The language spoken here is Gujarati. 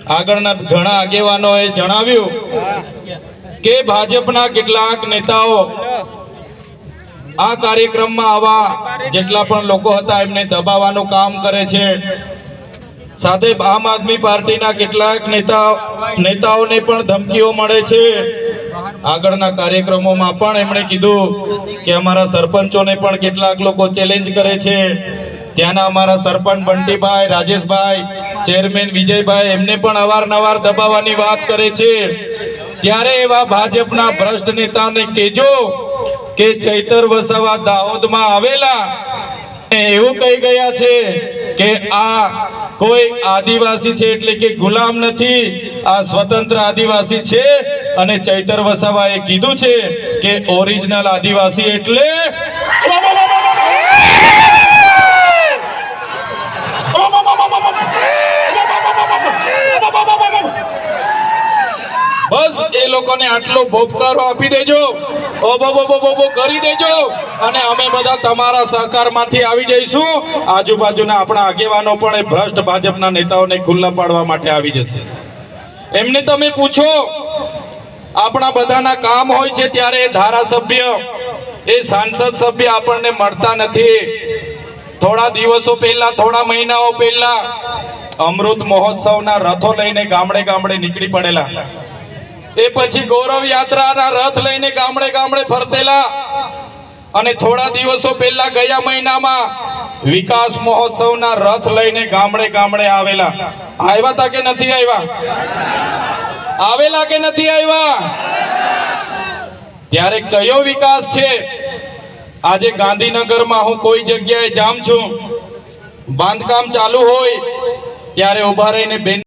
આગળના ઘણા આગેવાનોએ જણાવ્યું કે ભાજપના કેટલાક નેતાઓ આ કાર્યક્રમમાં આવા જેટલા પણ લોકો હતા એમને દબાવવાનું કામ કરે છે। સાથે આમ આદમી પાર્ટીના કેટલાક નેતાઓને પણ ધમકીઓ મળે છે। આગળના કાર્યક્રમોમાં પણ એમણે કીધું કે અમારા સરપંચોને પણ કેટલાક લોકો ચેલેન્જ કરે છે। ત્યાંના અમારા સરપંચ બંટીભાઈ, રાજેશભાઈ, ચેરમેન વિજયભાઈ એમને પણ અવારનવાર દબાવવાની વાત કરે છે। ત્યારે એવા ભાજપના ભ્રષ્ટ નેતાને કહેજો કે ચૈતર વસાવા દાહોદમાં આવેલા એવું કહી ગયા છે કે આ કોઈ આદિવાસી છે એટલે કે ગુલામ નથી, આ સ્વતંત્ર આદિવાસી છે। અને ચૈતર વસાવાએ કીધું છે કે ઓરિજિનલ આદિવાસી એટલે બસ એ લોકોને આટલો બોબકારો આપી દેજો, ઓબો કરી દેજો અને અમે બધા તમારા સહકારમાંથી આવી જઈશું। આજુબાજુના આપણા આગેવાનો પણ એ ભ્રષ્ટ ભાજપના નેતાઓને ખુલ્લા પાડવા માટે આવી જશે। એમને તમે પૂછો, આપણા બધાના કામ હોય છે ત્યારે ધારાસભ્ય, એ સાંસદ સભ્ય આપણને મળતા નથી। થોડા દિવસો પહેલા, થોડા મહિનાઓ પહેલા અમૃત મહોત્સવના રથો લઈને ગામડે ગામડે નીકળી પડેલા, એ પછી ગૌરવ યાત્રાના રથ લઈને ગામડે ગામડે ફરતેલા, અને થોડા દિવસો પહેલા ગયા મહિનામાં વિકાસ મહોત્સવના રથ લઈને ગામડે ગામડે આવેલા। આવ્યા તા કે નથી આવ્યા? આવેલા કે નથી આવ્યા? ત્યારે કયો વિકાસ છે? આજે ગાંધીનગરમાં હું કોઈ જગ્યાએ જામ છું, બાંધકામ ચાલુ હોય ત્યારે ઉભા રહીને બેન